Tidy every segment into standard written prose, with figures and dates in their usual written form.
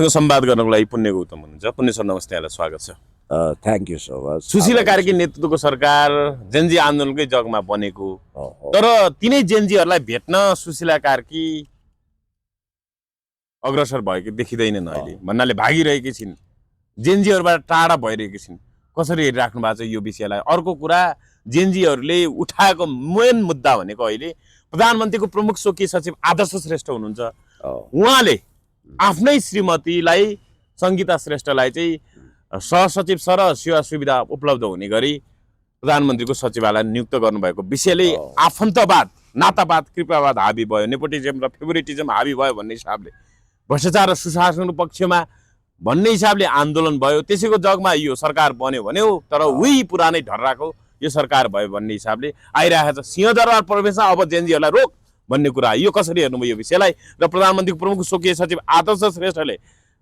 संवाद गर्नको लागि पुण्य गौतम हुनुहुन्छ। पुण्य सर नमस्ते, यहाँलाई स्वागत छ। Thank you so much. Sushila Karki नेतृत्वको सरकार जेनजी आन्दोलनकै जगमा बनेको, तर तिनै जेनजीहरूलाई भेट्न सुशीला कार्की अग्रसर भएको देखिँदैनन् अहिले, भन्नाले भागिरहेकी छिन्, जेनजीहरूबाट टाढा भइरहेकी छिन्। कसरी हेरिराख्नु भएको छ यो विषयलाई? अर्को कुरा, जेनजीहरूले उठाएको मेन मुद्दा भनेको अहिले प्रधानमन्त्रीको प्रमुख स्वकीय सचिव आदर्श श्रेष्ठ हुनुहुन्छ। उहाँले आफ्नै श्रीमतीलाई सङ्गीता श्रेष्ठलाई चाहिँ सहसचिव सर सेवा सुविधा उपलब्ध हुने गरी प्रधानमन्त्रीको सचिवालय नियुक्त गर्नुभएको विषयले आफन्तवाद, नातावाद, कृपावाद हाबी भयो, नेपोटिजम र फेभरेटिजम हाबी भयो भन्ने हिसाबले, भ्रष्टाचार र सुशासनको पक्षमा भन्ने हिसाबले आन्दोलन भयो। त्यसैको जगमा यो सरकार बन्यो भन्यो, तर उही पुरानै ढर्राको यो सरकार भयो भन्ने हिसाबले आइरहेको छ। सिंहदरबार प्रवेशमा अब जेनजीहरूलाई रोक भन्ने कुरा, यो कसरी हेर्नुभयो यो विषयलाई? र प्रधानमन्त्रीको प्रमुख स्वकीय सचिव आदर्श श्रेष्ठले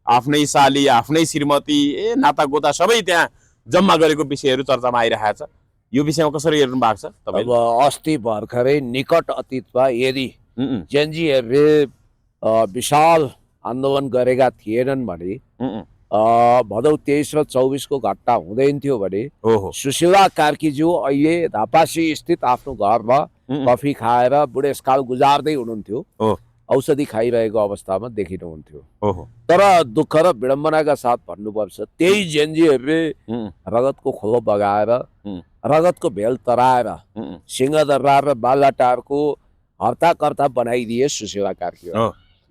आफ्नै साली, आफ्नै श्रीमती, नातागोता सबै त्यहाँ जम्मा गरेको विषयहरू चर्चामा आइरहेको छ। यो विषयमा कसरी हेर्नु भएको छ तपाईले? अब अस्ति भर्खरै निकट अतीतमा यदि जेनजीहरूले विशाल आन्दोलन गरेका थिएनन् भने, भदौ 23 र 24 को घटना हुँदैन थियो भने सुशीला कार्कीज्यू अहिले धापासी स्थित आफ्नो घरमा कफी खाएर बुढेसकाल गुजार्दै हुनुहुन्थ्यो, औषधि खाइरहेको अवस्थामा देखिनुहुन्थ्यो। तर दुःख र विडम्बनाका साथ भन्नुपर्छ, त्यही जेनजीहरूले रगतको खोलो बगाएर, रगतको भेल तराएर सिंहदरबार र बालाटारको हर्ताकर्ता बनाइदिए सुशीला कार्की।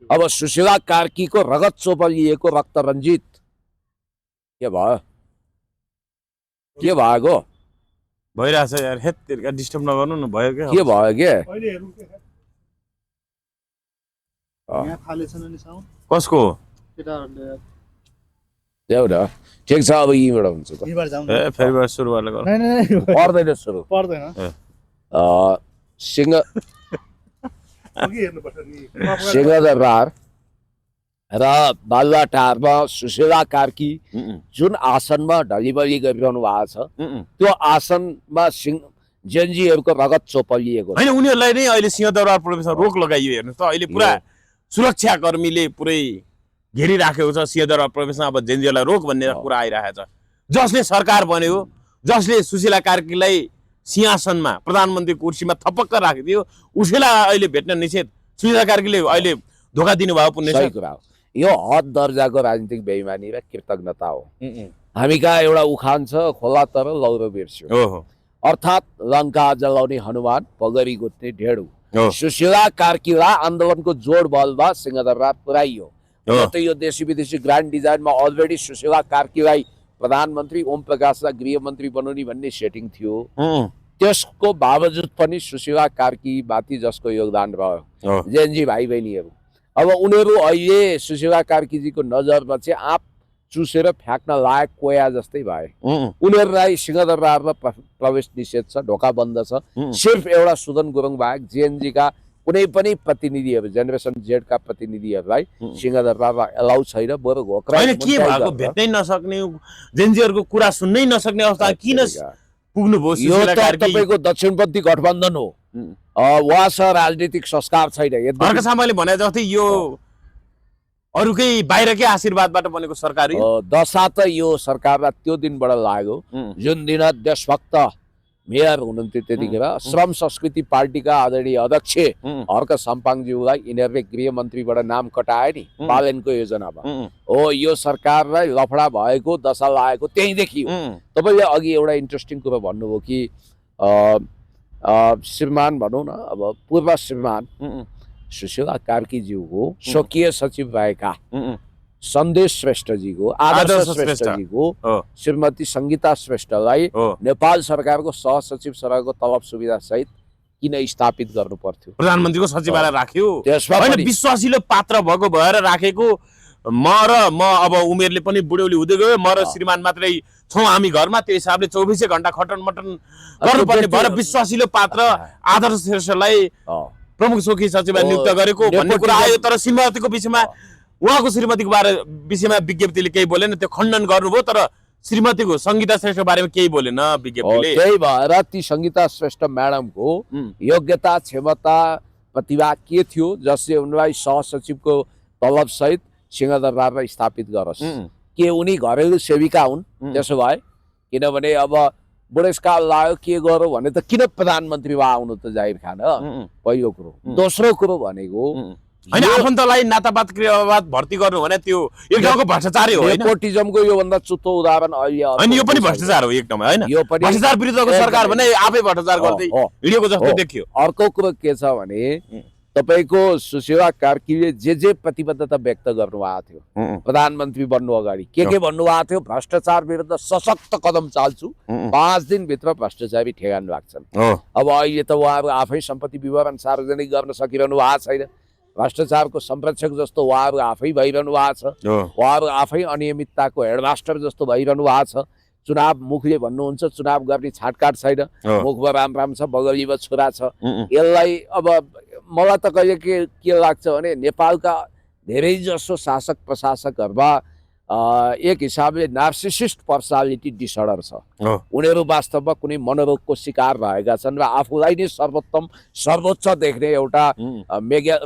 अब सुशीला कार्कीको रगत चोपलिएको रक्त रञ्जित के भयो? के भएको भइरहेछ यार, हेत्तेरिका डिस्टर्ब नगर्नु न। भयो के भयो के? कसको? एउटा ठिक छ, अब यहीँबाट हुन्छ त। फेरि सुरु गर्न पर्दैन, सुरु पर्दैन। सिंहदरबार र बालुवाटारमा सुशीला कार्की जुन आसनमा ढलिबली गरिरहनु भएको छ, त्यो आसनमा जेनजीहरूको रगत चोपलिएको होइन। उनीहरूलाई नै अहिले सिंहदरबार प्रवेशमा रोक लगाइयो। हेर्नुहोस् त, अहिले पुरा सुरक्षाकर्मीले पुरै घेरिराखेको छ सिंहदरबार प्रवेशमा। अब जेनजीहरूलाई रोक भन्ने कुरा आइरहेको छ। जसले सरकार बन्यो, जसले सुशीला कार्कीलाई सिंहासनमा, प्रधानमन्त्री कुर्सीमा थपक्क राखिदियो, उसैलाई अहिले भेट्न निषेध। सुशीला कार्कीले अहिले धोका दिनुभयो। पुण्य सही कुरा हो। यो हद दर्जाको राजनीतिक बेइमानी र कृतज्ञता हो। हामी कहाँ एउटा उखान छ, खोला तर लौरो बिर्स्यो। अर्थात् लङ्का जलाउने हनुमान, पगरी गुत्ने ढेडु। सुशीला कार्कीलाई आन्दोलनको जोड बलमा सिंहदरबार पुर्याइयो। त यो देशी विदेशी ग्रान्ड डिजाइनमा अलरेडी सुशीला कार्कीलाई प्रधानमन्त्री, ओम प्रकाशलाई गृहमन्त्री बनाउने भन्ने सेटिङ थियो। त्यसको बावजुद पनि सुशीला कार्की माथि जसको योगदान रह्यो, जेनजी भाइ बहिनीहरू, अब उनीहरू अहिले सुशीला कार्कीजीको नजरमा चाहिँ आँप चुसेर फ्याँक्न लायक कोया जस्तै भए। उनीहरूलाई सिंहदरबारमा प्रवेश निषेध छ, ढोका बन्द छ। सिर्फ एउटा सुदन गुरुङ बाहेक जेएनजीका कुनै पनि प्रतिनिधिहरू, जेनेरेसन जेडका प्रतिनिधिहरूलाई सिंहदरबारमा एलाउ छैन। बरु के भएको भेट्नै नसक्ने, जेएनजीहरूको कुरा सुन्नै नसक्ने अवस्था किन पुग्नुभयो? यो त तपाईँको दक्षिणपन्थी गठबन्धन हो, उहाँसँग राजनीतिक संस्कार छैन। मैले भने जस्तै यो अरूकै बाहिरकै आशीर्वादबाट बनेको सरकार हो। दशा त यो सरकारलाई त्यो दिनबाट लाग्यो जुन दिन देशभक्त मेयर हुनुहुन्थ्यो त्यतिखेर श्रम संस्कृति पार्टीका आदरणीय अध्यक्ष हर्क साम्पाङज्यूलाई यिनीहरूले गृहमन्त्रीबाट नाम कटाए नि बालेनको योजनामा। हो, यो सरकारलाई लफडा भएको, दशा लागेको त्यहीँदेखि हो। तपाईँले अघि एउटा इन्ट्रेस्टिङ कुरो भन्नुभयो कि श्रीमान भनौँ न, अब पूर्व श्रीमान सुशीला कार्कीज्यूको स्वकीय सचिव भएका सन्देश श्रेष्ठजीको, आदर्श श्रेष्ठजीको श्रीमती सङ्गीता श्रेष्ठलाई नेपाल सरकारको सहसचिव सरहको तलब सुविधा सहित किन स्थापित गर्नु पर्थ्यो? प्रधानमन्त्रीको सचिवालय राख्यो, होइन विश्वासिलो पात्र भएको भएर राखेको। म अब उमेरले पनि बुढ्यौली हुँदै गयो, म र श्रीमान मात्रै छौँ हामी घरमा, त्यो हिसाबले 24 घण्टा खटन मटन गर्नुपर्ने भएर विश्वासिलो पात्र आदर्श श्रेष्ठलाई प्रमुख स्वकीय सचिव नियुक्त गरेको भन्ने कुरा आयो। तर श्रीमतीको विषयमा, उहाँको श्रीमतीको विषयमा विज्ञप्तिले केही बोलेन, त्यो खण्डन गर्नुभयो। तर श्रीमतीको सङ्गीता श्रेष्ठ बारेमा केही बोलेन विज्ञप्तिले। त्यही भएर ती सङ्गीता श्रेष्ठ म्याडमको योग्यता, क्षमता, प्रतिभा के थियो जसले उनलाई सहसचिवको तलब सहित सिंहदरबारमा स्थापित गरोस्। के उनी घरेलु सेविका हुन्? त्यसो भए किनभने अब बुढेसकाल लाग्यो के गर्यो भने त किन प्रधानमन्त्री भए आउनु त जाहिर खान, पहिलो कुरो। दोस्रो कुरो भनेको हैन, आफन्तलाई नातावाद क्रियावाद भर्ती गर्नु भने त्यो एक ठाउँको भ्रष्टाचारै हो हैन? नेपोटिजमको योभन्दा चुत्तो उदाहरण अहिले हैन, यो पनि भ्रष्टाचार हो एकदमै हैन? यो पनि भ्रष्टाचार विरुद्धको सरकार भने आफै भ्रष्टाचार गर्दै हिँडेको जस्तो देखियो। अर्को कुरो के छ भने तपाईको सुशीला कार्कीले जे प्रतिबद्धता व्यक्त गर्नुभएको थियो प्रधानमन्त्री बन्नु अगाडि, के भन्नुभएको थियो? भ्रष्टाचार विरुद्ध सशक्त कदम चाल्छु, 5 दिनभित्र भ्रष्टाचारी ठेगान लाग्छन्। अब अहिले त उहाँहरू आफै सम्पत्ति विवरण सार्वजनिक गर्न सकिरहनु भएको छैन। भ्रष्टाचारको संरक्षक जस्तो उहाँहरू आफै भइरहनु भएको छ। उहाँहरू आफै अनियमितताको हेडमास्टर जस्तो भइरहनु भएको छ। चुनाव मुखले भन्नुहुन्छ चुनाव गर्ने छाटकाट छैन, मुखमा राम छ, बगलीमा छोरा छ। यसलाई अब मलाई त कहिले के लाग्छ भने नेपालका धेरै जसो शासक प्रशासकहरूमा एक हिसाबले नार्सिसिस्ट पर्सनालिटी डिसअर्डर छ। उनीहरू वास्तवमा कुनै मनोरोगको शिकार भएका छन् र आफूलाई नै सर्वोच्च देख्ने एउटा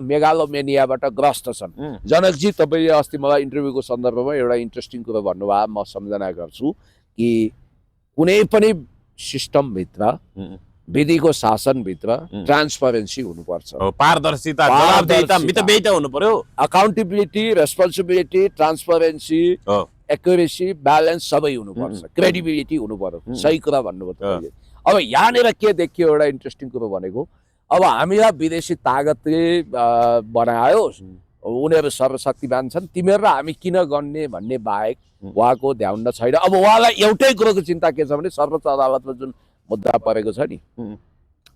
मेगालोमेनियाबाट ग्रस्त छन्। जनकजी, तपाईँले अस्ति मलाई इन्टरभ्यूको सन्दर्भमा एउटा इन्ट्रेस्टिङ कुरो भन्नुभयो, म सम्झना गर्छु कि कुनै पनि सिस्टमभित्र, विधिको शासनभित्र ट्रान्सपरेन्सी हुनुपर्छ, पारदर्शिता, जवाफदेहिता, मितव्ययिता हुनु पर्यो। Accountability, responsibility, transparency, accuracy, balance सबै हुनुपर्छ, क्रेडिबिलिटी हुनु पर्यो। सही कुरा भन्नुभयो तपाईँले। अब यहाँनिर के देखियो एउटा इन्ट्रेस्टिङ कुरो भनेको, अब हामीलाई विदेशी तागतले बनायो, उनीहरू सर्वशक्तिमान छन्, तिमीहरू र हामी किन गर्ने भन्ने बाहेक उहाँको ध्यान छैन। अब उहाँलाई एउटै कुरोको चिन्ता के छ भने सर्वोच्च अदालतमा जुन मुद्दा परेको छ नि,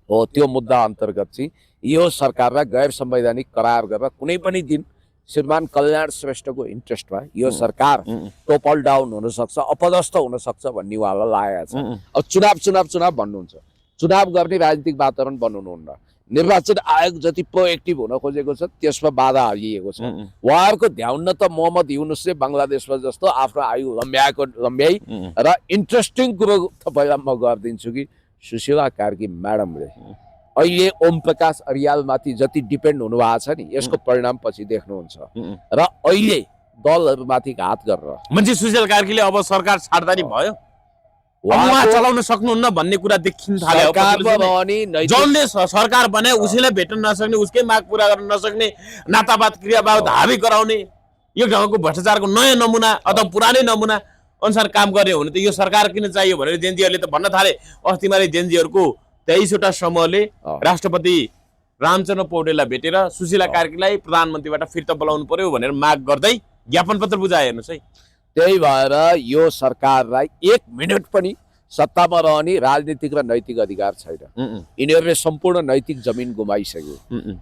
हो त्यो मुद्दा अन्तर्गत चाहिँ यो सरकारलाई गैर संवैधानिक करार गरेर कुनै पनि दिन श्रीमान कल्याण श्रेष्ठको इन्ट्रेस्टमा यो सरकार टोपल डाउन हुन सक्छ, अपदस्थ हुन सक्छ भन्ने उहाँलाई लागेको छ। अब चुनाव भन्नुहुन्छ, चुनाव गर्ने राजनीतिक वातावरण बनाउनुहुन्न, निर्वाचन आयोग जति प्रोएक्टिभ हुन खोजेको छ त्यसमा बाधा हालिएको छ। उहाँहरूको ध्यान त मोहम्मद युनुसले बङ्गलादेशमा जस्तो आफ्नो आयु लम्ब्याई र इन्ट्रेस्टिङ कुरो तपाईँलाई म गरिदिन्छु कि सुशीला कार्की म्याडमले अहिले ओम प्रकाश अरियालमाथि जति डिपेन्ड हुनुभएको छ नि, यसको परिणाम पछि देख्नुहुन्छ। र अहिले दलहरूमाथि घात गरेर मान्छे सुशीला कार्कीले अब सरकार छाड्दा नि भयो, उहाँ चलाउन सक्नुहुन्न भन्ने कुरा देखिन थाल्यो। जसले सरकार बने उसैलाई भेट्न नसक्ने, उसकै माग पूरा गर्न नसक्ने, नातावाद क्रियावाद हावी गराउने यो ढङ्गको भ्रष्टाचारको नयाँ नमुना अथवा पुरानै नमुना अनुसार काम गर्यो भने त यो सरकार किन चाहियो भनेर जेनजीहरूले त भन्न थाले। अस्ति मात्रै जेनजीहरूको 23वटा समूहले राष्ट्रपति रामचन्द्र पौडेललाई भेटेर सुशीला कार्कीलाई प्रधानमन्त्रीबाट फिर्ता बोलाउनु पर्यो भनेर माग गर्दै ज्ञापन पत्र बुझाए। हेर्नुहोस् है, त्यही भएर यो सरकारलाई 1 मिनट पनि सत्तामा रहने राजनीतिक र नैतिक अधिकार छैन। यिनीहरूले सम्पूर्ण नैतिक जमिन गुमाइसक्यो।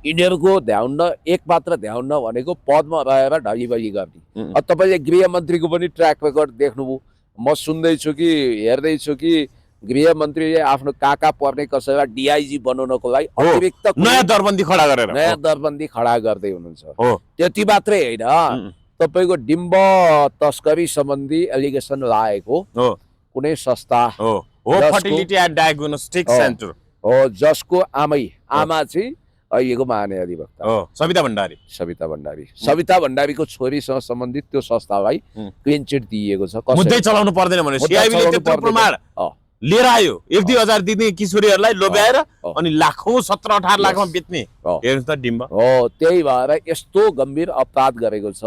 यिनीहरूको ध्यान एक मात्र ध्यान भनेको पदमा रहेर ढलिबली गर्ने। अब तपाईँले गृहमन्त्रीको पनि ट्र्याक रेकर्ड देख्नुभयो। म सुन्दैछु कि हेर्दैछु कि गृहमन्त्रीले आफ्नो काका पर्ने कसैलाई डिआइजी बनाउनको लागि अतिरिक्त नयाँ दरबन्दी खडा गर्दै हुनुहुन्छ। त्यति मात्रै होइन, तपाईको डिम्ब तस्करी सम्बन्धी एलिगेसन लागेको कुनै संस्था फर्टिलिटी एन्ड डायग्नोस्टिक सेन्टर हो, जसको आमा चाहिँ अहिलेको महाधिवक्ता सविता भण्डारीको छोरीसँग सम्बन्धित त्यो संस्थालाई क्लिन चिट दिएको छ। मुद्दै चलाउनु पर्दैन भने सिआइबीले त्यत्रो प्रमाण लिएर आयो, 1-2 हजार दिने किशोरीहरूलाई लोभ्याएर अनि लाखौं 17-18 लाखमा बेच्ने। हेर्नुस् त डिम्ब हो। त्यही भएर यस्तो गम्भीर अपराध गरेको छ।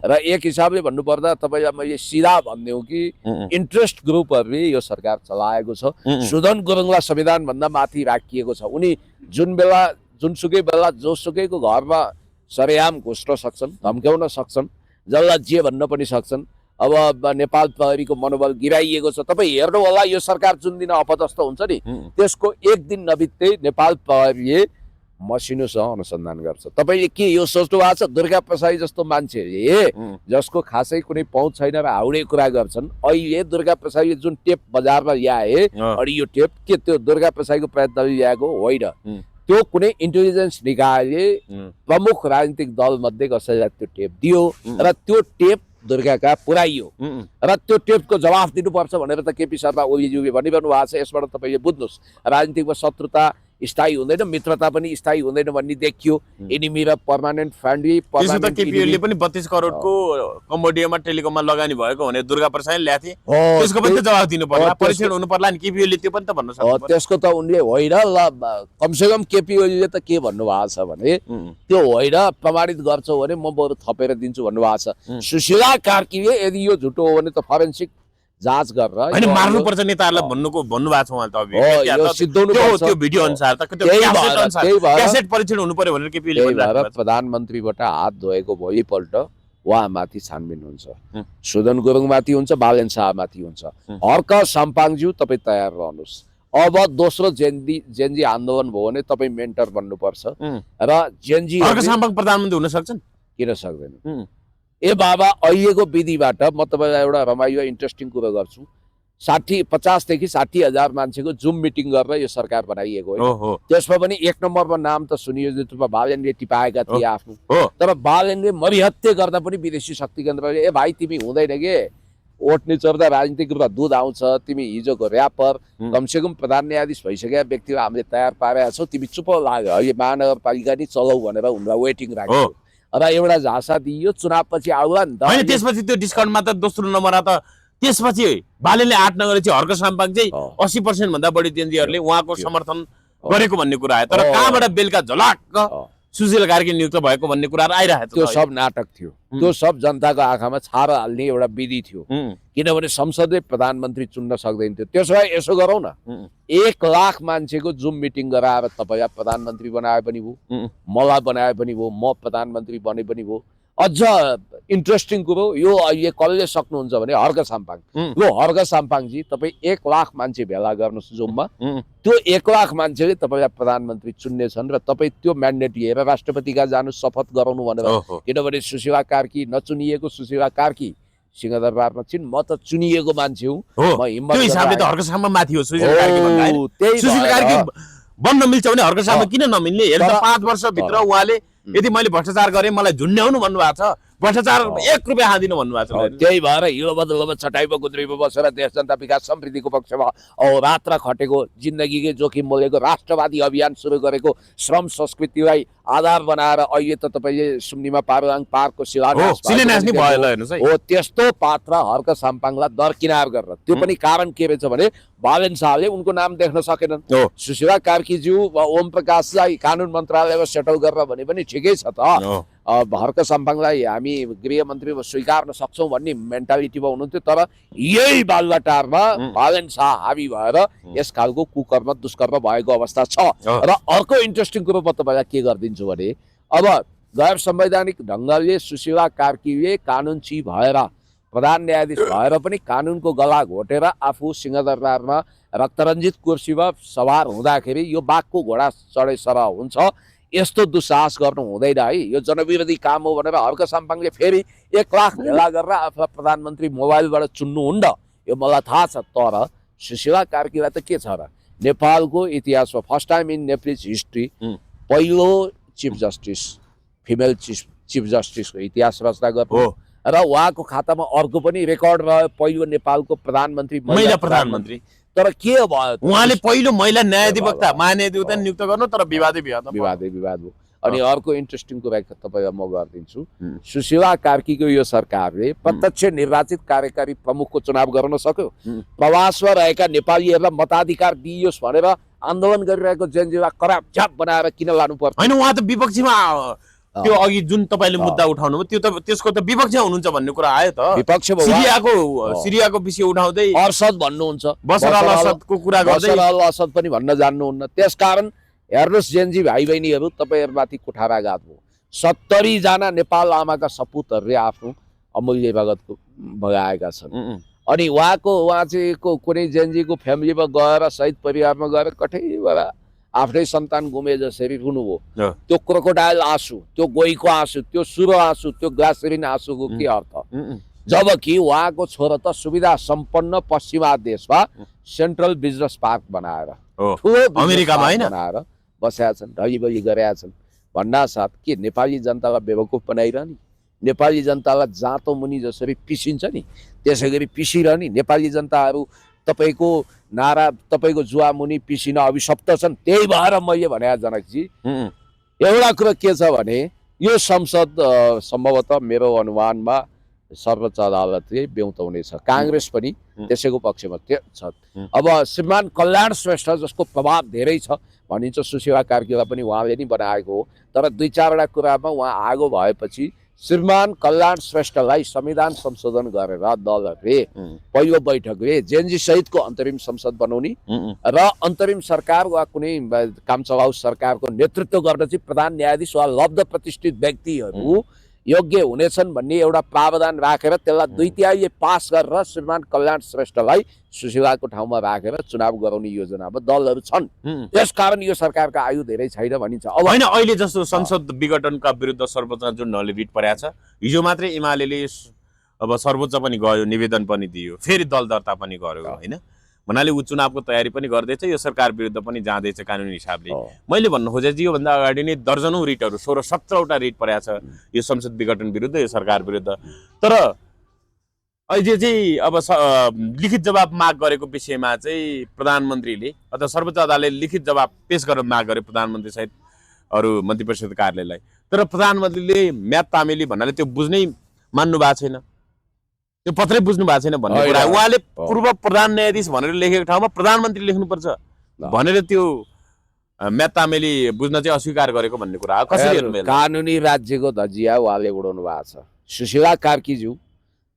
र एक हिसाबले भन्नुपर्दा तपाईँलाई मैले सिधा भन्दिउँ कि इन्ट्रेस्ट ग्रुपहरूले यो सरकार चलाएको छ। सुदन गुरुङलाई संविधान भन्दा माथि राखिएको छ। उनी जुनसुकै बेला जोसुकैको घरमा सरेआम घुस्न सक्छन्, धम्क्याउन सक्छन्, जसलाई जे भन्न पनि सक्छन्। अब नेपाल प्रहरीको मनोबल गिराइएको छ। तपाईँ हेर्नु होला, यो सरकार जुन दिन अपदस्थ हुन्छ नि त्यसको 1 दिन नबित्दै नेपाल प्रहरीले मसिनोसँग अनुसन्धान गर्छ। तपाईँले के यो सोच्नु भएको छ? दुर्गा प्रसाई जस्तो मान्छेले जसको खासै कुनै पहुँच छैन र हाउडे कुरा गर्छन्, अहिले दुर्गा प्रसाईले जुन टेप बजारमा ल्याए अनि यो टेप के त्यो दुर्गा प्रसाईको प्रयत्नले ल्याएको होइन। त्यो कुनै इन्टेलिजेन्स निकायले प्रमुख राजनीतिक दल मध्ये कसैलाई त्यो टेप दियो र त्यो टेप दुर्गाका पुर्याइयो र त्यो टेपको जवाफ दिनुपर्छ भनेर त केपी शर्मा ओलीज्यूले भनिरहनु भएको छ। यसबाट तपाईँले बुझ्नुहोस् राजनीतिकमा शत्रुता स्थायी हुँदैन, मित्रता पनि स्थायी हुँदैन भन्ने देखियो। एनिमी र पर्मानेन्ट फ्रेन्डली त्यसो त केपीओलीले पनि 32 करोडको कम्बोडियामा टेलिकममा लगानी भएको भने दुर्गा प्रसादले ल्याथे, त्यसको पनि त जवाफ दिनु पर्ला, परीक्षण हुनु पर्ला नि। केपीओलीले त्यो पनि त भन्न सक्छ। त्यसको त उनले होइन ल, कमसेकम केपीओलीले त के भन्नुभएको छ भने त्यो होइन, प्रमाणित गर्छौ भने म बरु थपेर दिन्छु भन्नुभएको छ। सुशीला कार्कीले यदि यो झुटो हो भने त फोरेन्सिक जाँच गरेर हैन मार्नुपर्छ नेताहरूलाई भन्नुभएको छ उहाँले त सिद्धाउनु पर्छ। त्यो भिडियो अनुसार त त्यो क्यासेट परीक्षण हुनु पर्यो भनेर केपीओली भनिरहेको छ। प्रधानमन्त्रीबाट हात धोएको भोलिपल्ट उहाँमाथि छानबिन हुन्छ, सुदन गुरुङमाथि हुन्छ, बालेन शाहमाथि हुन्छ। हर्क साम्पाङज्यू तपाईँ तयार रहनुहोस्। अब दोस्रो जेन्जी आन्दोलन भयो भने तपाईँ मेन्टर बन्नुपर्छ र जेन्जी हर्क साम्पाङ प्रधानमन्त्री हुन सक्छन्, किन सक्दैन? ए बाबा, अहिलेको विधिबाट म तपाईँलाई एउटा रमाइलो इन्ट्रेस्टिङ कुरो गर्छु। 50 देखि 60 हजार मान्छेको जुम मिटिङ गरेर यो सरकार बनाइएको हो। त्यसमा पनि 1 नम्बरमा नाम त सुनियोजित रूपमा बालेनले टिपाएका थिए आफ्नो, तर बालेनले मरिहत्ते गर्दा पनि विदेशी शक्ति केन्द्रले ए भाइ तिमी हुँदैन के, ओट्ने चर्दा राजनीतिक रूपमा दुध आउँछ, तिमी हिजोको ऱ्यापर कमसेकम प्रधान न्यायाधीश भइसकेका व्यक्ति हामीले तयार पारेका छौ, तिमी चुप लाग्यो, यो महानगरपालिका नि चलाउ भनेर उनलाई वेटिङ राख्यो र एउटा झाँसा दियो। चुनावपछि आउला नि त, हैन त्यसपछि त्यो डिस्काउन्टमा त दोस्रो नम्बरमा त त्यसपछि बालेनले 8 नगरेपछि हर्क साम्पाङ चाहिँ 80% भन्दा बढी जेन्जीहरूले उहाँको समर्थन गरेको भन्ने कुरा आयो। तर कहाँबाट बेलुका झलक्क सुशील कार्की नियुक्त भएको भन्ने कुराहरु आइरहेको छ। त्यो सब नाटक थियो, त्यो सब जनताको आँखामा छार हाल्ने एउटा विधि थियो, किनभने संसदले प्रधानमन्त्री चुन्न सक्दैन थियो। त्यसो भए यसो गरौँ न, 1 लाख मान्छेको जुम मिटिङ गराएर तपाईलाई प्रधानमन्त्री बनाए पनि भयो, मलाई बनाए पनि भयो, म प्रधानमन्त्री बने पनि भयो। अझ इन्ट्रेस्टिङ कुरो यो अहिले कसले सक्नुहुन्छ भने हर्क साम्पाङ। यो हर्क साम्पाङजी तपाईँ 1 लाख मान्छे भेला गर्नुहोस् जुममा, त्यो 1 लाख मान्छेले तपाईँलाई प्रधानमन्त्री चुन्नेछन् र तपाईँ त्यो म्यान्डेट लिएर राष्ट्रपति कहाँ जानु शपथ गराउनु भनेर। किनभने सुशीला कार्की नचुनिएको सुशीला कार्की सिंहदरबारमा छिन्, म त चुनिएको मान्छे हुँ, म हिम्मत त्यो हिसाबले त हर्क साम्पाङ माथि हो सुशील कार्की भन्दा। सुशील कार्की बन्न मिल्छ भने हर्क साम्पाङ किन नमिल्ने? हेर्नु 5 वर्षभित्र उहाँले यदि मैले भ्रष्टाचार गरेँ मलाई झुन्ड्याउनु भन्नुभएको छ, भ्रष्टाचार 1 रुपैयाँ हादिनु भन्नुभएको छ। त्यही भएर हिलो बदलमा चटाइमा गुन्द्रीमा बसेर देश जनता विकास समृद्धिको पक्षमा रात्र खटेको, जिन्दगीकै जोखिम मोलेको, राष्ट्रवादी अभियान सुरु गरेको, श्रम संस्कृतिलाई आधार बनाएर अहिले त तपाईँले सुम्निमा पारुआङ पार्कको शिलान्यास हो। त्यस्तो पात्र हर्क साम्पाङलाई दरकिनार गरेर, त्यो पनि कारण के रहेछ भने बालेन शाहले उनको नाम देख्न सकेनन्। सुशीला कार्कीज्यू ओम प्रकाशलाई कानुन मन्त्रालयमा सेटल गरेर भने पनि ठिकै छ त, हर्क साम्पाङलाई हामी गृहमन्त्रीमा स्वीकार्न सक्छौँ भन्ने मेन्टालिटीमा हुनुहुन्थ्यो। तर यही बालुवाटारमा बालेन शाह हावी भएर यस खालको कुकर्म दुष्कर्म भएको अवस्था छ। र अर्को इन्ट्रेस्टिङ कुरो म तपाईँलाई के गरिदिन्छु भने, अब गैर संवैधानिक ढङ्गले सुशीला कार्कीले कानुन ची भएर प्रधान न्यायाधीश भएर पनि कानुनको गला घोटेर आफू सिंहदरबारमा रक्तरञ्जित कुर्सीमा सवार हुँदाखेरि यो बाघको घोडा चढे सरह हुन्छ, यस्तो दुस्साहस गर्नु हुँदैन है, यो जनविरोधी काम हो भनेर हर्क साम्पाङले फेरि 1 लाख भेला गरेर आफूलाई प्रधानमन्त्री मोबाइलबाट चुन्नुहुन्न, यो मलाई थाहा छ। तर सुशीला कार्कीलाई त के छ र, नेपालको इतिहासमा first time in Nepalese history पहिलो चिफ जस्टिस, फिमेल चिफ जस्टिसको इतिहास रचना गर्नु र उहाँको खातामा अर्को पनि रेकर्ड रह्यो, पहिलो नेपालको प्रधानमन्त्री महिला प्रधानमन्त्री। तर के भयो, उहाँले पहिलो महिला न्यायाधिवक्ता महान्यायाधिवक्ता नियुक्त गर्नु, तर विवाद भयो। अनि अर्को इन्ट्रेस्टिङ कुरा तपाईँलाई म गरिदिन्छु, सुशीला कार्कीको यो सरकारले प्रत्यक्ष निर्वाचित कार्यकारी प्रमुखको चुनाव गराउन सक्यो। प्रवासमा रहेका नेपालीहरूलाई मताधिकार दिइयोस् भनेर आन्दोलन गरिरहेको जेनजीलाई कराप झाप बनाएर किन लानु पर्छ? हैन, उहाँ त विपक्षमा त्यो अघि जुन तपाईले मुद्दा उठाउनु भयो त्यो त त्यसको त विपक्ष हुनुहुन्छ भन्ने कुरा आयो त। विपक्ष सिरियाको विषय उठाउँदै अर्सद भन्नुहुन्छ, बसर अल असदको कुरा गर्दै बसर अल असद पनि भन्न जान्नुहुन्न। त्यसकारण हेर्नुहोस् जेनजी भाइ बहिनीहरू, तपाईँहरूमाथि कुठाराघात भयो। 70 जना नेपाल आमाका सपुतहरूले आफ्नो अमूल्य रगत बगाएका छन्। अनि उहाँ चाहिँ कुनै जेनजीको फ्यामिलीमा गएर शहीद परिवारमा गएर कठैबाट आफ्नै सन्तान गुमे जसरी रुनुभयो, त्यो क्रोकोडाइल आँसु, त्यो गोहीको आँसु, त्यो सुरो आँसु, त्यो ग्लासरिन आँसुको के अर्थ? जबकि उहाँको छोरा त सुविधा सम्पन्न पश्चिमा देशमा सेन्ट्रल बिजनेस पार्क बनाएर अमेरिकामा हैन बनाएर बसेका छन्, ढलिबली गरेका छन्। भन्नासाथ के नेपाली जनतालाई बेवकुफ बनाइरहने, नेपाली जनतालाई जाँतो मुनि जसरी पिसिन्छ नि त्यसै गरी पिसिरहने, नेपाली जनताहरू तपाईँको नारा तपाईँको जुवामुनि पिसिन अभिशप्त छन्। त्यही भएर मैले भने जनकजी एउटा कुरो के छ भने यो संसद सम्भवतः मेरो अनुमानमा सर्वोच्च अदालतले ब्याउताउनेछ। काङ्ग्रेस पनि त्यसैको पक्षमा छ। अब श्रीमान कल्याण श्रेष्ठ जसको प्रभाव धेरै छ भनिन्छ, सुशीला कार्कीलाई पनि उहाँले नै बनाएको हो, तर 2-4 कुरामा उहाँ आगो भएपछि श्रीमान कल्याण श्रेष्ठलाई संविधान संशोधन गरेर दलहरूले पहिलो बैठकले जेएनजी सहितको अन्तरिम संसद बनाउने र अन्तरिम सरकार वा कुनै काम चलाउ सरकारको नेतृत्व गर्न चाहिँ प्रधान न्यायाधीश वा लब्ध प्रतिष्ठित व्यक्तिहरू योग्य हुनेछन् भन्ने एउटा प्रावधान राखेर त्यसलाई 2/3 पास गरेर श्रीमान कल्याण श्रेष्ठलाई सुशीलाको ठाउँमा राखेर चुनाव गराउने योजनामा दलहरू छन्। त्यसकारण यो सरकारको आयु धेरै छैन भनिन्छ। अब होइन, अहिले जस्तो संसद विघटनका विरुद्ध सर्वोच्च जुन ललित परेको छ, हिजो मात्रै एमाले अब सर्वोच्च पनि गयो, निवेदन पनि दियो, फेरि दल दर्ता पनि गर्यो होइन। भन्नाले ऊ चुनावको तयारी पनि गर्दैछ, यो सरकार विरुद्ध पनि जाँदैछ कानुनी हिसाबले। मैले भन्नु खोजेँ यो भन्दा अगाडि नै दर्जनौं रिटहरू 16-17वटा रिट परेको छ यो संसद विघटन विरुद्ध, यो सरकार विरुद्ध। तर अहिले चाहिँ अब लिखित जवाब माग गरेको विषयमा चाहिँ प्रधानमन्त्रीले अथवा सर्वोच्च अदालतले लिखित जवाब पेश गर्न माग गरे प्रधानमन्त्री सहित अरू मन्त्री परिषद कार्यालयलाई। तर प्रधानमन्त्रीले म्याद तामेली भन्नाले त्यो बुझ्नै मान्नु भएको छैन, त्यो पत्रै बुझ्नु भएको छैन भन्ने कुरा। उहाँले पूर्व प्रधान न्यायाधीश भनेर लेखेको ठाउँमा प्रधानमन्त्री लेख्नुपर्छ भनेर त्यो म्याद तामेली बुझ्न चाहिँ अस्वीकार गरेको भन्ने कुरा हो। कसरी हेर्नु? कानुनी राज्यको धजिया उहाँले उडाउनु भएको छ। सुशीला कार्कीज्यू,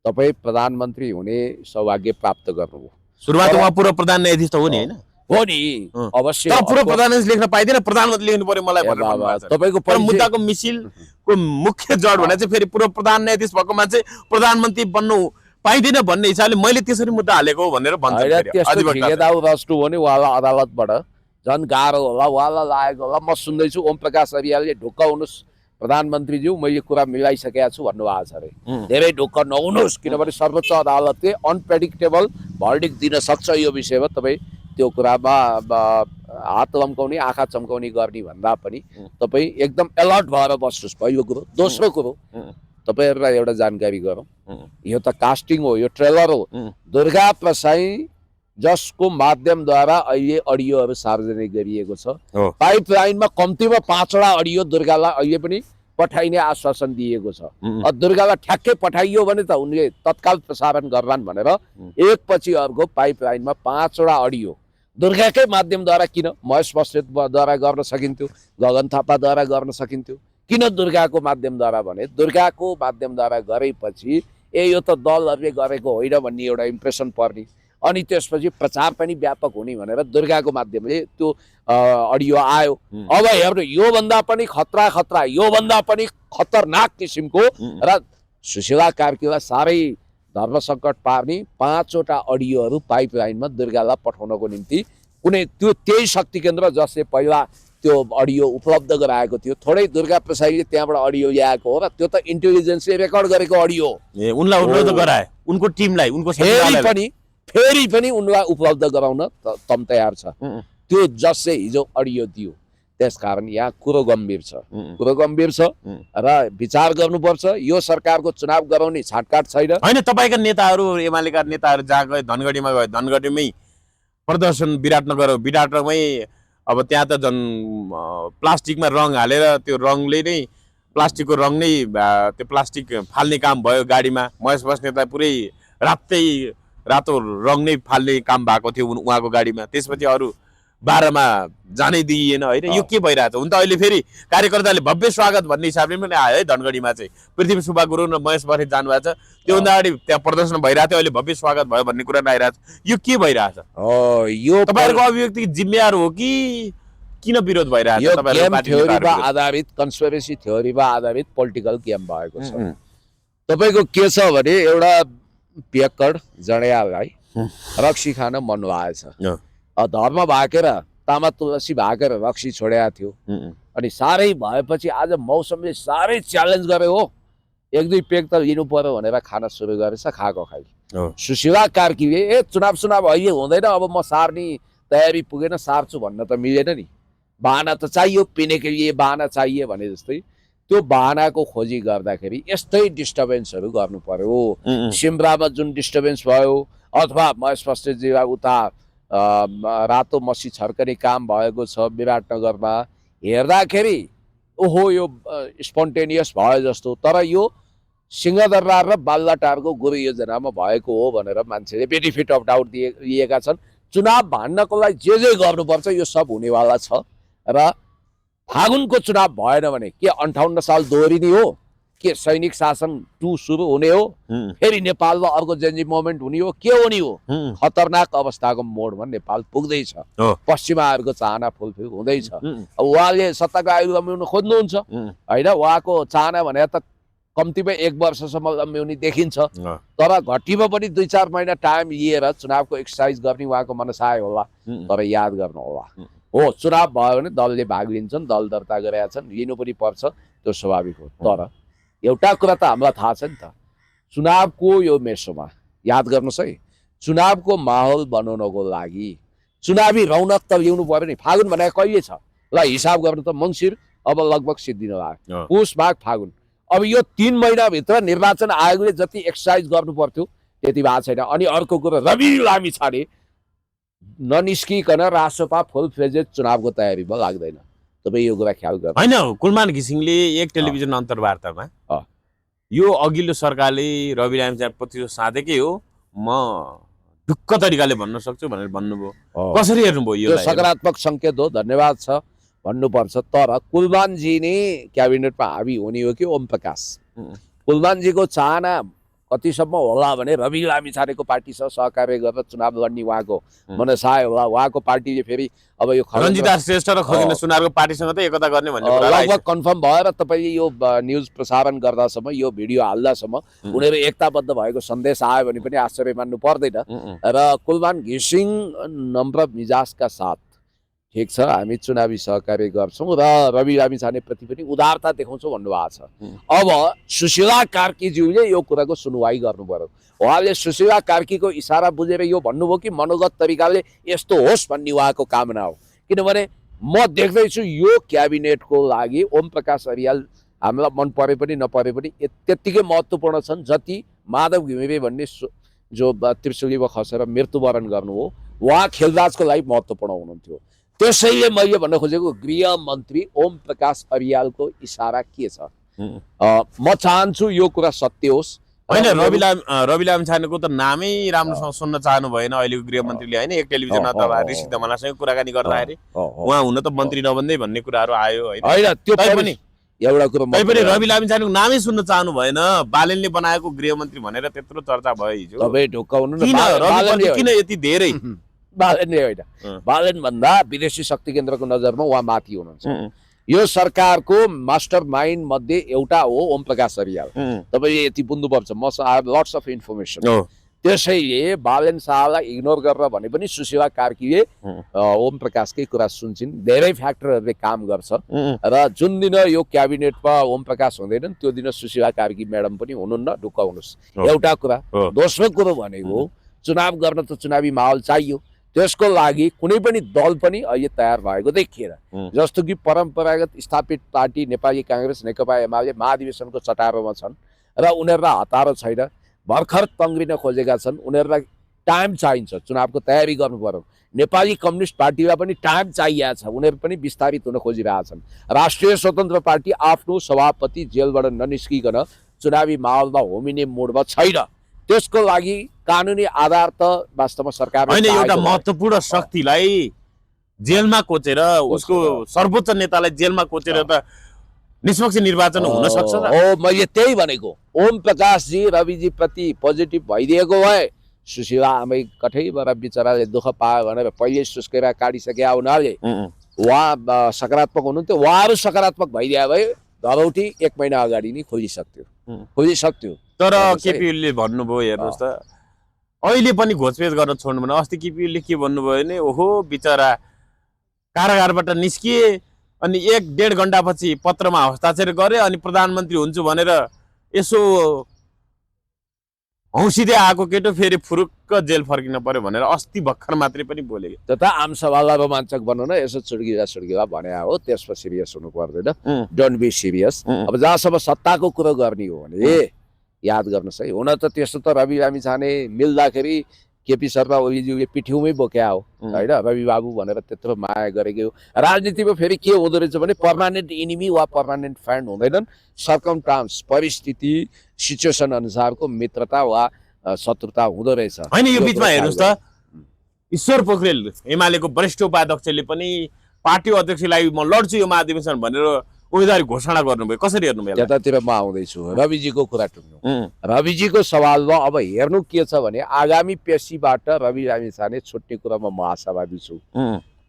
तपाईँ प्रधानमन्त्री हुने सौभाग्य प्राप्त गर्नुभयो। सुरुवात उहाँ पूर्व प्रधान न्यायाधीश त हो नि होइन? हो नि, अवश्य। पूर्व प्रधान न्यायाधीश लेख्न पाइँदैन, प्रधानमन्त्री लेख्नु पर्यो मलाई भनेर। तपाईँको मुद्दाको मिसिलको मुख्य जड भने चाहिँ फेरि पूर्व प्रधान न्यायाधीश भएको मान्छे प्रधानमन्त्री बन्नु पाइँदैन भन्ने हिसाबले मैले त्यसरी मुद्दा हालेको हो भनेर भन्छ। ठिकेदार रस्टु भने उहाँलाई अदालतबाट झन् गाह्रो होला, उहाँलाई लागेको होला। म सुन्दैछु ओम प्रकाश अरियालले ढुक्क हुनुहोस् प्रधानमन्त्रीज्यू, मैले कुरा मिलाइसकेका छु भन्नुभएको छ अरे। धेरै ढुक्क नहुनुहोस्, किनभने सर्वोच्च अदालतले अनप्रेडिक्टेबल भर्डिक्ट दिन सक्छ यो विषयमा। तपाईँ त्यो कुरामा हात लम्काउने, आँखा चम्काउने गर्ने भन्दा पनि तपाईँ एकदम अलर्ट भएर बस्नुहोस्, पहिलो कुरो। दोस्रो कुरो, तपाईँहरूलाई एउटा जानकारी गरौँ, यो त कास्टिङ हो, यो ट्रेलर हो। दुर्गा प्रसाई जसको माध्यमद्वारा अहिले अडियोहरू सार्वजनिक गरिएको छ, पाइपलाइनमा कम्तीमा 5वटा अडियो दुर्गालाई अहिले पनि पठाइने आश्वासन दिएको छ। दुर्गालाई ठ्याक्कै पठाइयो भने त उनले तत्काल प्रसारण गर्लान् भनेर एकपछि अर्को पाइपलाइनमा 5वटा अडियो दुर्गाकै माध्यमद्वारा, किन महेश बस्नेतद्वारा गर्न सकिन्थ्यो, गगन थापाद्वारा गर्न सकिन्थ्यो, किन दुर्गाको माध्यमद्वारा भने दुर्गाको माध्यमद्वारा गरेपछि यो त दलहरूले गरेको होइन भन्ने एउटा इम्प्रेसन पर्ने, अनि त्यसपछि प्रचार पनि व्यापक हुने भनेर दुर्गाको माध्यमले त्यो अडियो आयो। अब हेर्नु, योभन्दा पनि खतरा, योभन्दा पनि खतरनाक किसिमको र सुशीला कार्कीलाई साह्रै धर्म सङ्कट पार्ने 5वटा अडियोहरू पाइपलाइनमा दुर्गालाई पठाउनको निम्ति कुनै त्यही शक्ति केन्द्र जसले पहिला त्यो अडियो उपलब्ध गराएको थियो, थोरै दुर्गा प्रसाईले त्यहाँबाट अडियो ल्याएको हो र त्यो त इन्टेलिजेन्सले रेकर्ड गरेको अडियो हो। उनलाई उपलब्ध गराए, उनको टिमलाई, उनको फेरि पनि उनलाई उपलब्ध गराउन तम तयार छ त्यो जसले हिजो अडियो दियो। त्यसकारण यहाँ कुरो गम्भीर छ र विचार गर्नुपर्छ। यो सरकारको चुनाव गराउने छाटकाट छैन। होइन, तपाईँका नेताहरू, एमालेका नेताहरू जहाँ गए, धनगढीमा गए, धनगढीमै प्रदर्शन विराटनगरमै अब त्यहाँ त झन् प्लास्टिकमा रङ हालेर त्यो रङले नै प्लास्टिकको रङ नै त्यो प्लास्टिक फाल्ने काम भयो गाडीमा। महेश बस्नेतलाई पुरै रातो रङ नै फाल्ने काम भएको थियो उहाँको गाडीमा। त्यसपछि अरू 12मा जानै दिइएन होइन। यो के भइरहेछ? हुन त अहिले फेरि कार्यकर्ताले भव्य स्वागत भन्ने हिसाबले पनि आयो है धनगढीमा चाहिँ। पृथ्वी सुब्बा गुरुङ र महेश बस्नेत जानुभएको छ, त्योभन्दा अगाडि त्यहाँ प्रदर्शन भइरहेको थियो, अहिले भव्य स्वागत भयो भन्ने कुरा आइरहेछ। यो के भइरहेछ? यो तपाईँहरूको अभिव्यक्ति जिम्मेवार हो कि किन विरोध भइरहेछ? थ्योरीमा आधारित, कन्स्पिरेसी थ्योरीमा आधारित पोलिटिकल गेम भएको छ। तपाईँको के छ भने एउटा पियक्कड जडेयालाई रक्सी खान मन लागेछ, धर्म भाकेर तामा तुलसी भाकेर रक्सी छोडेको थियो, अनि साह्रै भएपछि आज मौसमले साह्रै च्यालेन्ज गरे हो, 1-2 पेग त लिनु पर्यो भनेर खान सुरु गरेछ। खाएको खाइ सुशीला कार्कीले चुनाव अहिले हुँदैन, अब म सार्ने तयारी पुगेन, सार्छु भन्न त मिलेन नि। बहाना त चाहियो, पिने के लिए बहाना चाहिए भने जस्तै त्यो बहानाको खोजी गर्दाखेरि यस्तै डिस्टर्बेन्सहरू गर्नु पर्यो। सिमरामा जुन डिस्टर्बेन्स भयो, अथवा महेश बस्नेतजीलाई उता रातो मसी छर्कने काम भएको छ विराटनगरमा, हेर्दाखेरि ओहो यो स्पोन्टेनियस भयो जस्तो, तर यो सिंहदरबार र बालुवाटारको गुरु योजनामा भएको हो भनेर मान्छेले बेनिफिट अफ डाउट दिएका छन्। चुनाव भान्नको लागि जे गर्नुपर्छ यो सब हुनेवाला छ र फागुनको चुनाव भएन भने के 58 साल दोहोरिने हो, के सैनिक शासन 2 सुरु हुने हो, फेरि नेपालमा अर्को जेन्जी मोमेन्ट हुने हो, के हुने हो? खतरनाक अवस्थाको मोडमा नेपाल पुग्दैछ। पश्चिमाहरूको चाहना फुलफिल हुँदैछ। अब उहाँले सत्ताको आयु लम्ब्याउन खोज्नुहुन्छ होइन, उहाँको चाहना भने त कम्तीमा 1 वर्षसम्म लम्ब्याउने देखिन्छ, तर घटीमा पनि 2-4 महिना टाइम लिएर चुनावको एक्सर्साइज गर्ने उहाँको मनसाय होला। तर याद गर्नु होला, हो चुनाव भयो भने दलले भाग लिन्छन्, दल दर्ता गरेका छन्, लिनु पनि पर्छ, त्यो स्वाभाविक हो। तर एउटा कुरा त हामीलाई थाहा छ नि त, चुनावको यो मेसोमा याद गर्नुहोस् है, चुनावको माहौल बनाउनको लागि चुनावी रौनक त ल्याउनु पर्यो नि। फागुन भनेको कहिले छ ल हिसाब गर्नु त, मङ्सिर अब लगभग सिद्धिन लाग्यो, पुष माघ फागुन, अब यो 3 महिनाभित्र निर्वाचन आयोगले जति एक्सर्साइज गर्नु पर्थ्यो त्यति भएको छैन। अनि अर्को कुरा, रवि लामिछाने ननिस्किकन रासोपा फुल फ्लेजेड चुनावको तयारीमा लाग्दैन। तपाईँ यो कुरा ख्याल गर्नु होइन। कुलमान घिसिङले एक टेलिभिजन अन्तर्वार्तामा यो अघिल्लो सरकारले रवि लामिछानेप्रति साधेकै हो, म ढुक्क तरिकाले भन्न सक्छु भनेर भन्नुभयो। कसरी हेर्नुभयो यो? सकारात्मक सङ्केत हो, धन्यवाद छ भन्नुपर्छ। तर कुलमानजी नै क्याबिनेटमा हावी हुने हो कि ओम प्रकाश? कुलमानजीको चाहना कतिसम्म होला भने रवि लामिछानेको पार्टीसँग सहकार्य गरेर चुनाव लड्ने उहाँको मनसाय होला। उहाँको पार्टीले फेरि अब यो रञ्जिता श्रेष्ठ र खगेन्द्र सुनारको पार्टीसँग त एकता गर्ने भन्ने कुरा लगभग कन्फर्म भएर तपाईँले यो न्युज प्रसारण गर्दासम्म, यो भिडियो हाल्दासम्म उनीहरू एकताबद्ध भएको सन्देश आयो भने पनि आश्चर्य मान्नु पर्दैन। र कुलमान घिसिङ नम्र मिजाजका साथ ठिक छ हामी चुनावी सहकार्य गर्छौँ र रवि लामिछानेप्रति पनि उदारता देखाउँछौँ भन्नुभएको छ। अब सुशीला कार्कीज्यूले यो कुराको सुनवाई गर्नु पर्यो। उहाँले सुशीला कार्कीको इसारा बुझेर यो भन्नुभयो कि मनोगत तरिकाले यस्तो होस् भन्ने उहाँको कामना हो। किनभने म देख्दैछु यो क्याबिनेटको लागि ओम प्रकाश अरियाल हामीलाई मन परे पनि नपरे पनि त्यत्तिकै महत्त्वपूर्ण छन् जति माधव घिमिरे भन्ने जो त्रिशुलीमा खसेर मृत्युवरण गर्नुभयो, उहाँ खेलराजको लागि महत्त्वपूर्ण हुनुहुन्थ्यो। त्यसैले मैले भन्न खोजेको गृहमन्त्री ओम प्रकाश अरियालको इसारा के छ? म चाहन्छु यो कुरा सत्य होस्। होइन, रवि लामिछानेको त नामै राम्रोसँग सुन्न चाहनु भएन अहिलेको गृहमन्त्रीले होइन। एक टेलिभिजन अथवा ऋषि दमलासँग कुराकानी गर्दाखेरि उहाँ हुन त मन्त्री नबन्दै भन्ने कुराहरू आयो होइन। त्यो पनि एउटा कुरा, तैपनि रवि लामिछानेको नामै सुन्न चाहनु भएन। बालेनले बनाएको गृहमन्त्री भनेर त्यत्रो चर्चा भयो हिजो। तपाईँ ढुक्काउनु किन यति धेरै? बालेन होइन, बालेन भन्दा विदेशी शक्ति केन्द्रको नजरमा उहाँ माथि हुनुहुन्छ। यो सरकारको मास्टर माइन्ड मध्ये एउटा हो ओम प्रकाश अरियाल। तपाईँले यति बुझ्नुपर्छ, मसँग I have lots of information. त्यसैले बालेन शाहलाई इग्नोर गरेर भने पनि सुशीला कार्कीले ओम प्रकाशकै कुरा सुन्छन्। धेरै फ्याक्टरहरूले काम गर्छ र जुन दिन यो क्याबिनेटमा ओम प्रकाश हुँदैनन् त्यो दिन सुशीला कार्की म्याडम पनि हुनुहुन्न, ढुक्क हुनुहोस्। एउटा कुरा। दोस्रो कुरो भनेको चुनाव गर्न त चुनावी माहौल चाहियो, त्यसको लागि कुनै पनि दल पनि अहिले तयार भएको देखिएन। जस्तो कि परम्परागत स्थापित पार्टी नेपाली काङ्ग्रेस नेकपा एमाले महाधिवेशनको चटारोमा छन् र उनीहरूलाई हतारो छैन, भर्खर तङ्ग्रिन खोजेका छन्। उनीहरूलाई टाइम चाहिन्छ, चुनावको तयारी गर्नु पर्यो। नेपाली कम्युनिस्ट पार्टीलाई पनि टाइम चाहिएको छ, उनीहरू पनि विस्तारित हुन खोजिरहेछन्। राष्ट्रिय स्वतन्त्र पार्टी आफ्नो सभापति जेलबाट ननिस्किकन चुनावी माहौलमा होमिने मोडमा छैन। त्यसको लागि कानुनी आधार त वास्तवमा सरकार होइन। एउटा महत्त्वपूर्ण शक्तिलाई जेलमा कोचेर, उसको सर्वोच्च नेतालाई जेलमा कोचेर त निष्पक्ष निर्वाचन हुन सक्छ। हो, मैले त्यही भनेको। ओम प्रकाशजी रविजी प्रति पोजिटिभ भइदिएको भए सुशीला आमै कठैबाट बिचराले दुःख पायो भनेर पहिले सुस्केर काटिसकेका हुनाले उहाँ सकारात्मक हुनुहुन्थ्यो। उहाँहरू सकारात्मक भइदिए भए धरौटी 1 महिना अगाडि नै खोलिसक्थ्यो। तर केपीले भन्नुभयो, हेर्नुहोस् त अहिले पनि घोचपेच गर्न छोड्नु भने। अस्ति केपीले के भन्नुभयो भने ओहो बिचरा कारागारबाट निस्किए अनि 1-1.5 घण्टापछि पत्रमा हस्ताक्षर गरे अनि प्रधानमन्त्री हुन्छु भनेर यसो हौसिँदै आएको केटो फेरि फुरुक्क जेल फर्किन पर्यो भनेर अस्ति भर्खर मात्रै पनि बोलेको। त आमसभालाई रोमाञ्चक बनाउन यसो चुड्किला भने हो, त्यसमा सिरियस हुनु पर्दैन। Don't be serious. अब जहाँसम्म सत्ताको कुरो गर्ने हो भने याद गर्नुहोस् है, हुन त त्यस्तो त रवि लामिछाने मिल्दाखेरि केपी शर्मा ओलीज्यूले पिठ्यौमै बोक्या हो होइन, रवि बाबु भनेर त्यत्रो माया गरेको हो। राजनीतिमा फेरि के हुँदो रहेछ भने पर्मानेन्ट इनिमी वा पर्मानेन्ट फ्रेन्ड हुँदैनन्, सर्कमस्टान्स परिस्थिति सिचुएसन अनुसारको मित्रता वा शत्रुता हुँदो रहेछ। होइन, यो बिचमा हेर्नुहोस् त, ईश्वर पोखरेल एमालेको वरिष्ठ उपाध्यक्षले पनि पार्टी अध्यक्षलाई म लड्छु यो महाधिवेशन भनेर उम्मेदवारी घोषणा गर्नुभयो, कसरी हेर्नुभयो? त्यतातिर म आउँदैछु। रविजीको कुरा टुक्नु, रविजीको सवालमा अब हेर्नु के छ भने आगामी पेशीबाट रवि लामिछाने छुट्ने कुरामा म आशावादी छु।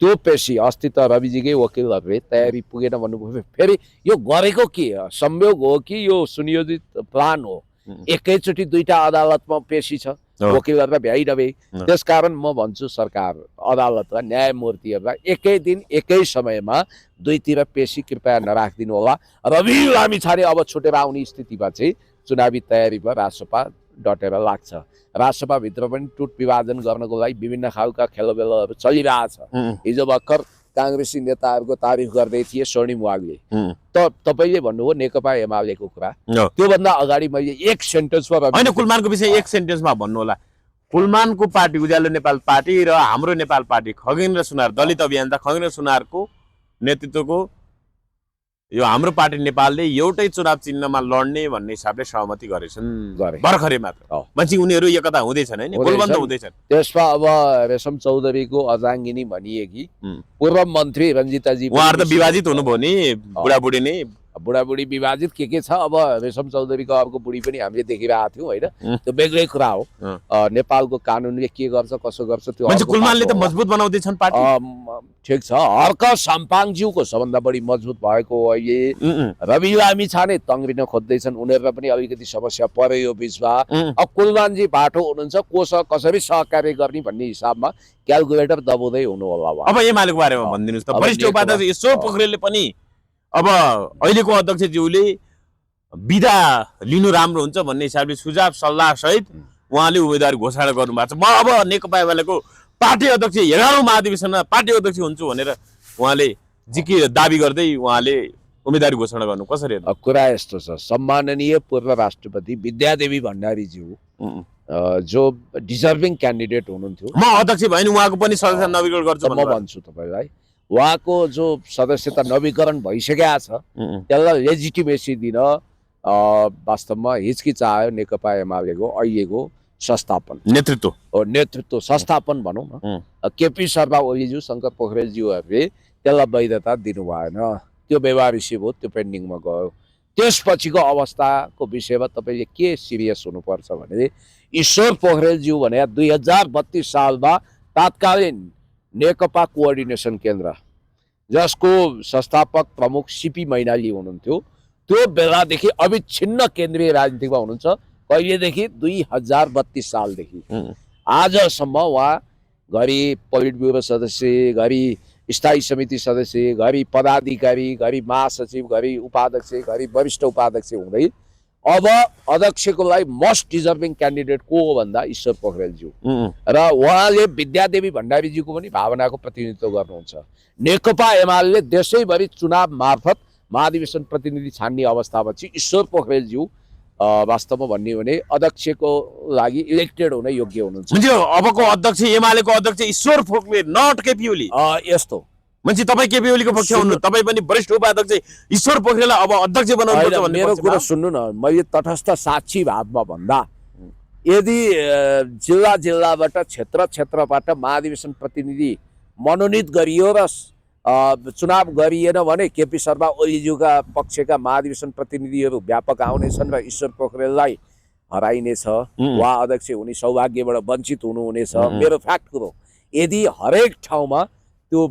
त्यो पेशी अस्ति त रविजीकै वकिलहरूले तयारी पुगेन भन्नुभयो, फेरि यो गरेको के हो, संयोग हो कि यो सुनियोजित प्लान हो? एकैचोटि दुईटा अदालतमा पेशी छ, वकिलहरूलाई भ्याइरहे। त्यसकारण म भन्छु सरकार अदालतका न्यायमूर्तिहरूलाई एकै दिन एकै समयमा दुईतिर पेशी कृपया नराखिदिनु होला। रवि लामिछाने अब छुटेर आउने स्थितिमा चाहिँ चुनावी तयारीमा राजसभा डटेर लाग्छ। राजसभाभित्र पनि टुट विभाजन गर्नको लागि विभिन्न खालका खेलबेलहरू चलिरहेछ। हिजो भर्खर काङ्ग्रेसी नेताहरूको तारिफ गर्दै थिए स्वर्णिम वाग्ले, तपाईँले भन्नुभयो नेकपा एमालेको कुरा, त्योभन्दा अगाडि मैले एक सेन्टेन्समा होइन कुलमानको विषय एक सेन्टेन्समा भन्नु होला। कुलमानको पार्टी उज्यालो नेपाल पार्टी र हाम्रो नेपाल पार्टी खगेन्द्र सुनार दलित अभियन्ता खगेन्द्र सुनारको नेतृत्वको यो हाम्रो पार्टी नेपालले एउटै चुनाव चिन्हमा लड्ने भन्ने हिसाबले सहमति गरेछन् भर्खरै मात्र। मान्छे उनीहरू एकता हुँदैछन् होइन, गोलबन्द हुँदैछन्। त्यसमा अब रेशम चौधरीको अर्धाङ्गिनी भनिएकी पूर्व मन्त्री रञ्जिताजी उहाँहरू त विभाजित हुनुभयो नि, बुढाबुढी नै बुढाबुढी विभाजित के छ। अब रेशम चौधरीको अर्को बुढी पनि हामीले देखिरहेको थियौँ होइन, त्यो बेग्लै कुरा हो। नेपालको कानुनले के गर्छ कसो गर्छ त्यो कुलमानले त मजबुत बनाउँदैछन् पार्टी, ठिक छ। हर्क साम्पाङज्यूको सबभन्दा बढी मजबुत भएको अहिले रवि लामिछाने तङ्ग्रिन खोज्दैछन्, उनीहरूलाई पनि अलिकति समस्या पर्यो यो बिचमा। अब कुलमानजी बाटो हुनुहुन्छ, कसरी सहकार्य गर्ने भन्ने हिसाबमा क्यालकुलेटर दबाउँदै हुनु होला। अब एमालेको बारेमा भनिदिनुहोस् त, वरिष्ठ उपाध्यक्ष ईश्वर पोखरेलले पनि अब अहिलेको अध्यक्षज्यूले बिदा लिनु राम्रो हुन्छ भन्ने हिसाबले सुझाव सल्लाह सहित उहाँले उम्मेदवारी घोषणा गर्नुभएको छ। म अब नेकपा एमालेको पार्टी अध्यक्ष 11औं महाधिवेशनमा पार्टी अध्यक्ष हुन्छु भनेर उहाँले दाबी गर्दै उहाँले उम्मेदवारी घोषणा गर्नु कसरी हेर्नु? कुरा यस्तो छ, सम्माननीय पूर्व राष्ट्रपति विद्यादेवी भण्डारीज्यू जो डिजर्भिङ क्यान्डिडेट हुनुहुन्थ्यो, म अध्यक्ष भएन उहाँको पनि सदस्यता नवीकरण गर्छु म भन्छु तपाईँलाई। उहाँको जो सदस्यता नवीकरण भइसकेको छ त्यसलाई लेजिटिमेसी दिन वास्तवमा हिचकिचायो नेकपा एमालेको अहिलेको संस्थापन नेतृत्व संस्थापन भनौँ न। केपी शर्मा ओलीज्यू शङ्कर पोखरेलज्यूहरूले त्यसलाई वैधता दिनु भएन, त्यो व्यवहारिसी भयो, त्यो पेन्डिङमा गयो। त्यसपछिको अवस्थाको विषयमा तपाईँले के सिरियस हुनुपर्छ भने ईश्वर पोखरेलज्यू भने 2032 सालमा तात्कालीन नेकपा कोअर्डिनेसन केन्द्र जसको संस्थापक प्रमुख सीपी मैनाली हुनुहुन्थ्यो, त्यो बेलादेखि अविच्छिन्न केन्द्रीय राजनीतिमा हुनुहुन्छ। कहिलेदेखि? 2032 सालदेखि आजसम्म उहाँ घरि पोलिट ब्युरो सदस्य, घरि स्थायी समिति सदस्य, घरि पदाधिकारी, घरि महासचिव, घरि उपाध्यक्ष, घरि वरिष्ठ उपाध्यक्ष हुँदै अब अध्यक्षको लागि मोस्ट डिजर्भिङ क्यान्डिडेट को हो भन्दा ईश्वर पोखरेलज्यू र उहाँले विद्यादेवी भण्डारीज्यूको पनि भावनाको प्रतिनिधित्व गर्नुहुन्छ। नेकपा एमाले देशैभरि चुनाव मार्फत महाधिवेशन प्रतिनिधि छान्ने अवस्थामा चाहिँ ईश्वर पोखरेलज्यू वास्तवमा भन्ने भने अध्यक्षको लागि इलेक्टेड हुन योग्य हुनुहुन्छ। अबको अध्यक्ष एमालेको अध्यक्ष ईश्वर पोखरेल नट केपी ओली यस्तो मान्छे तपाईँ केपी ओलीको पक्ष हुनु, तपाईँ पनि वरिष्ठ उपाध्यक्ष ईश्वर पोखरेललाई अब अध्यक्ष बनाउनुपर्छ भन्ने मेरो कुरा सुन्नु न। मैले तटस्थ साक्षी भावमा भन्दा यदि जिल्लाबाट क्षेत्रबाट महाधिवेशन प्रतिनिधि मनोनित गरियो र चुनाव गरिएन भने केपी शर्मा ओलीज्यूका पक्षका महाधिवेशन प्रतिनिधिहरू व्यापक आउनेछन् र ईश्वर पोखरेललाई हराइनेछ, वा अध्यक्ष हुने सौभाग्यबाट वञ्चित हुनुहुनेछ। मेरो फ्याक्ट कुरो, यदि हरेक ठाउँमा त्यो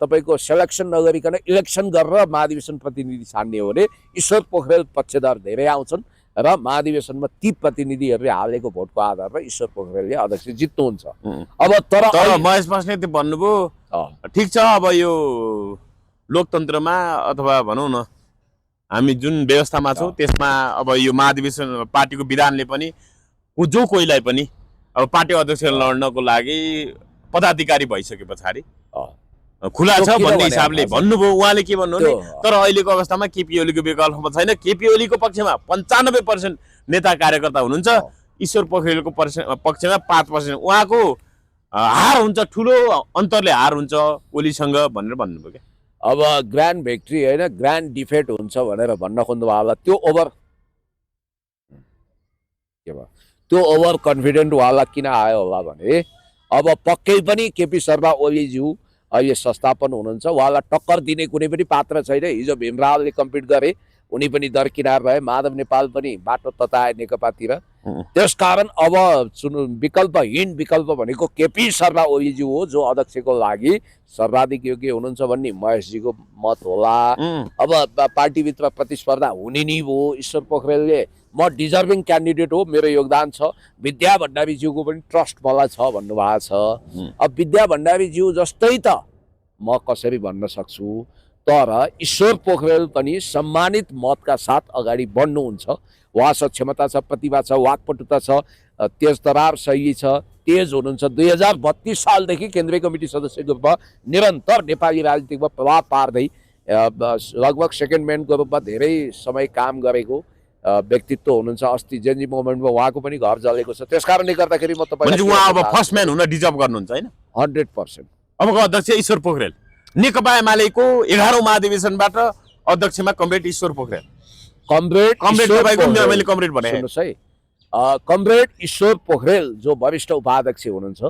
तपाईँको सेलेक्सन नगरिकन इलेक्सन गरेर महाधिवेशन प्रतिनिधि छान्ने हो भने ईश्वर पोखरेल पक्षधर धेरै आउँछन् र महाधिवेशनमा ती प्रतिनिधिहरूले हालेको भोटको आधारमा ईश्वर पोखरेलले अध्यक्ष जित्नुहुन्छ। अब तर महेश बस्नेत भन्नुभयो ठिक छ, अब यो लोकतन्त्रमा अथवा भनौँ न हामी जुन व्यवस्थामा छौँ त्यसमा अब यो महाधिवेशन पार्टीको विधानले पनि जो कोहीलाई पनि अब पार्टी अध्यक्ष लड्नको लागि पदाधिकारी भइसके पछाडि खुला छ भन्ने हिसाबले भन्नुभयो। उहाँले के भन्नु भने तर अहिलेको अवस्थामा केपी ओलीको विकल्प छैन, केपी ओलीको पक्षमा 95% नेता कार्यकर्ता हुनुहुन्छ, ईश्वर पोखरेलको पक्षमा 5%, उहाँको हार हुन्छ, ठुलो अन्तरले हार हुन्छ ओलीसँग भनेर भन्नुभयो क्या। अब ग्रान्ड भिक्ट्री होइन ग्रान्ड डिफेट हुन्छ भनेर भन्न खोज्नुभयो होला। त्यो ओभर के भयो, त्यो ओभर कन्फिडेन्ट वाला किन आयो होला भने अब पक्कै पनि केपी शर्मा ओलीज्यू अहिले संस्थापन हुनुहुन्छ, उहाँलाई टक्कर दिने कुनै पनि पात्र छैन। हिजो भीमरावले कम्पिट गरे, उनी पनि दरकिनार रहे, माधव नेपाल पनि बाटो तताए नेकपातिर। त्यसकारण अब हीन विकल्प भनेको केपी शर्मा ओलीज्यू हो, जो अध्यक्षको लागि सर्वाधिक योग्य हुनुहुन्छ भन्ने महेशजीको मत होला। अब पार्टीभित्र प्रतिस्पर्धा हुने नै हो। ईश्वर पोखरेलले म डिजर्भिङ क्यान्डिडेट हो, मेरो योगदान छ, विद्या भण्डारीज्यूको पनि ट्रस्ट मलाई छ भन्नुभएको छ। अब विद्या भण्डारीज्यू जस्तै त म कसरी भन्न सक्छु, तर ईश्वर पोखरेल पनि सम्मानित मतका साथ अगाडि बढ्नुहुन्छ। उहाँसँग क्षमता छ, प्रतिभा छ, वाकपटुता छ, तेज तरार शैली छ, तेज हुनुहुन्छ। 2032 सालदेखि केन्द्रीय कमिटी सदस्यको रूपमा निरन्तर नेपाली राजनीतिमा प्रभाव पार्दै लगभग सेकेन्ड म्यानको रूपमा धेरै समय काम गरेको व्यक्तित्व हुनुहुन्छ। अस्ति जेन्जी मोमेन्टमा उहाँको पनि घर जलेको छ। त्यसकारणले गर्दाखेरि म तपाईलाई उहाँ अब फर्स्ट म्यान हुन डिजर्भ गर्नुहुन्छ हैन? 100%। अबको अध्यक्ष ईश्वर पोखरेल, नेकपा एमालेको 11औं महाधिवेशनबाट अध्यक्षमा कमरेड ईश्वर पोखरेल। कमरेड मैले कमरेड भने सुन्नुहोस् है, कमरेड ईश्वर पोखरेल जो वरिष्ठ उपाध्यक्ष हुनुहुन्छ,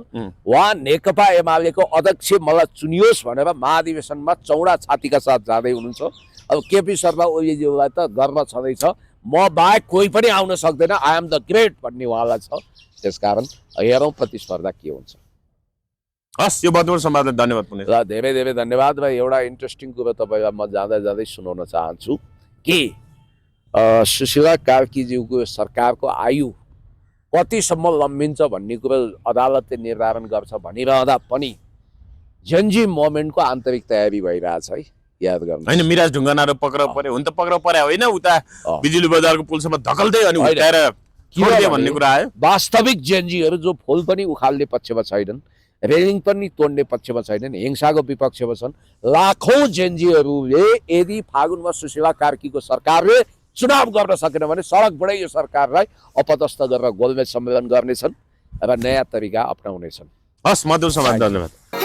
उहाँ नेकपा एमालेको अध्यक्ष मलाई चुनियोस् भनेर महाधिवेशनमा चौडा छातीका साथ जाँदै हुनुहुन्छ। अब केपी शर्मा ओलीज्यूलाई त गर्व छँदैछ, म बाहेक कोही पनि आउन सक्दैन, आई एम द ग्रेट भन्ने उहाँलाई छ। त्यसकारण हेरौँ प्रतिस्पर्धा के हुन्छ। हस्, यो महत्त्वपूर्ण संवादलाई धन्यवाद पुनः। र धेरै धेरै धन्यवाद। र एउटा इन्ट्रेस्टिङ कुरो तपाईँलाई म जाँदै जाँदै सुनाउन चाहन्छु कि सुशीला कार्कीज्यूको सरकारको आयु कतिसम्म लम्बिन्छ भन्ने कुरो अदालतले निर्धारण गर्छ भनिरहँदा पनि जेन्जी मोमेन्टको आन्तरिक तयारी भइरहेछ है, याद गर्नु हैन। मिराज ढुङ्गाना र पक्राउ परे, हुन त पक्राउ परे होइन, उता बिजुली बजारको पुलसम्म धकल्दै अनि उठाएर छोड्दियो भन्ने कुरा आयो। वास्तविक जेन्जीहरू जो फुल पनि उखाल्ने पक्षमा छैनन्, रेलिङ पनि तोड्ने पक्षमा छैनन्, हिंसाको विपक्षमा छन्। लाखौं जेन्जीहरूले यदि फागुनमा सुशीला कार्कीको सरकारले चुनाव गर्न सकेन भने सडकबाटै यो सरकारलाई अपदस्थ गरेर गोलमेज सम्मेलन गर्नेछन् र नयाँ तरिका अपनाउनेछन्। हस्, मधुर समाज, धन्यवाद।